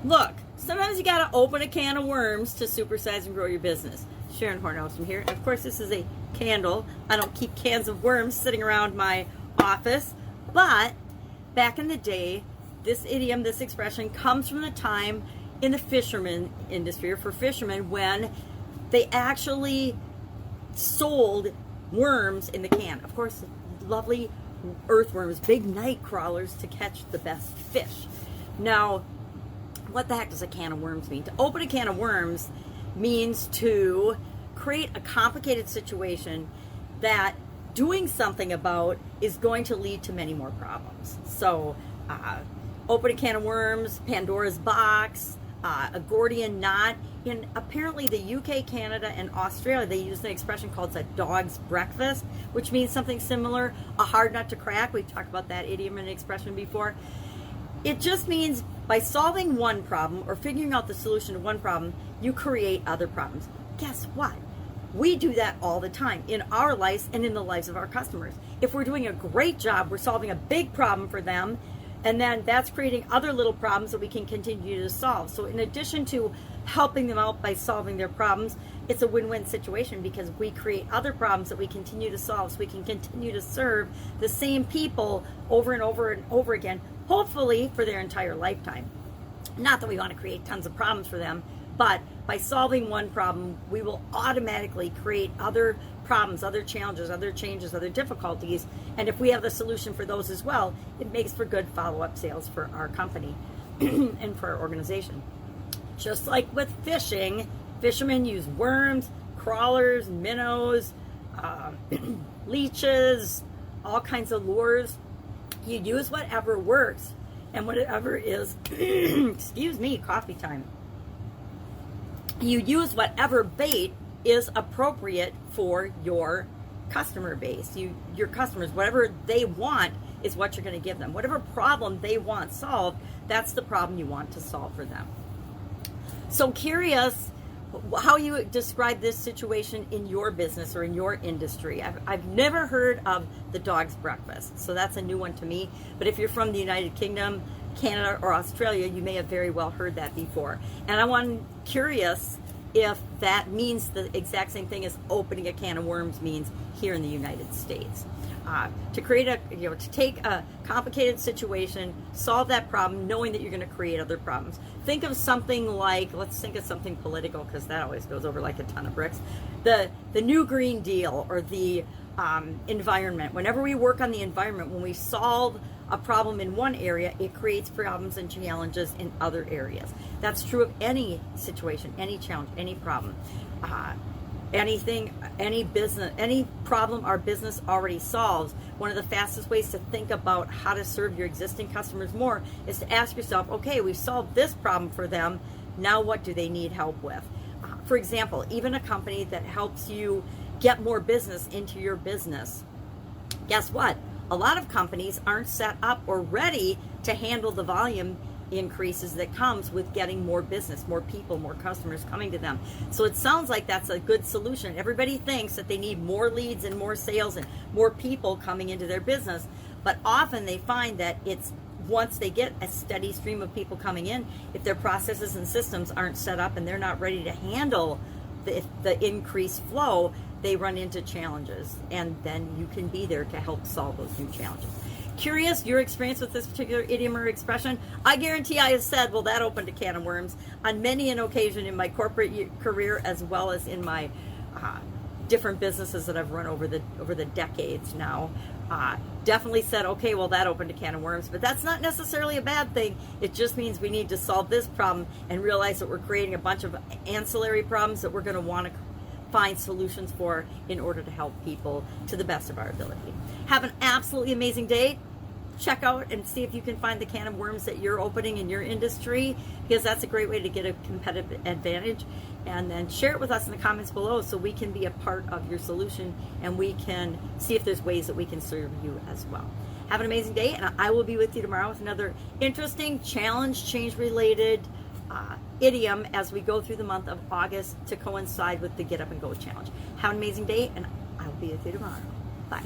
Look, sometimes you got to open a can of worms to supersize and grow your business. Sharon Horne-Ellstrom here. And of course, this is a candle. I don't keep cans of worms sitting around my office. But back in the day, this idiom, this expression comes from the time in the fisherman industry, or for fishermen, when they actually sold worms in the can. Of course, lovely earthworms, big night crawlers to catch the best fish. Now, what the heck does a can of worms mean? To open a can of worms means to create a complicated situation that doing something about is going to lead to many more problems. So, open a can of worms, Pandora's box, a Gordian knot. In apparently the UK, Canada, and Australia, they use an expression called a dog's breakfast, which means something similar, a hard nut to crack. We've talked about that idiom and expression before. It just means by solving one problem or figuring out the solution to one problem, you create other problems. Guess what? We do that all the time in our lives and in the lives of our customers. If we're doing a great job, we're solving a big problem for them, and then that's creating other little problems that we can continue to solve. So in addition to helping them out by solving their problems, it's a win-win situation because we create other problems that we continue to solve, so we can continue to serve the same people over and over and over again, hopefully for their entire lifetime. Not that we want to create tons of problems for them, but by solving one problem, we will automatically create other problems, other challenges, other changes, other difficulties. And if we have the solution for those as well, it makes for good follow-up sales for our company and for our organization. Just like with fishing, fishermen use worms, crawlers, minnows, leeches, all kinds of lures. You use whatever works and whatever is, excuse me, coffee time. You use whatever bait is appropriate for your customer base. Your customers, whatever they want is what you're going to give them. Whatever problem they want solved, that's the problem you want to solve for them. So curious how you describe this situation in your business or in your industry. I've never heard of the dog's breakfast, so that's a new one to me. But if you're from the United Kingdom, Canada, or Australia, you may have very well heard that before. And I'm curious if that means the exact same thing as opening a can of worms means here in the United States. To create to take a complicated situation, solve that problem, knowing that you're going to create other problems. Think of something like, let's think of something political, because that always goes over like a ton of bricks. The New Green Deal, or the environment. Whenever we work on the environment, when we solve a problem in one area, it creates problems and challenges in other areas. That's true of any situation, any challenge, any problem. Anything, any business, any problem our business already solves, one of the fastest ways to think about how to serve your existing customers more is to ask yourself, okay, we've solved this problem for them, now what do they need help with? For example, even a company that helps you get more business into your business, guess what? A lot of companies aren't set up or ready to handle the volume increases that comes with getting more business, more people, more customers coming to them. So it sounds like that's a good solution. Everybody thinks that they need more leads and more sales and more people coming into their business, but often they find that it's once they get a steady stream of people coming in, if their processes and systems aren't set up and they're not ready to handle the increased flow, they run into challenges, and then you can be there to help solve those new challenges. Curious your experience with this particular idiom or expression? I guarantee I have said, well, that opened a can of worms on many an occasion in my corporate career, as well as in my different businesses that I've run over the decades now. Definitely said, okay, well, that opened a can of worms, but that's not necessarily a bad thing. It just means we need to solve this problem and realize that we're creating a bunch of ancillary problems that we're going to want to find solutions for in order to help people to the best of our ability. Have an absolutely amazing day. Check out and see if you can find the can of worms that you're opening in your industry, because that's a great way to get a competitive advantage. And then share it with us in the comments below so we can be a part of your solution and we can see if there's ways that we can serve you as well. Have an amazing day, and I will be with you tomorrow with another interesting challenge, change-related idiom as we go through the month of August to coincide with the Get Up and Go challenge. Have an amazing day, and I will be with you tomorrow. Bye.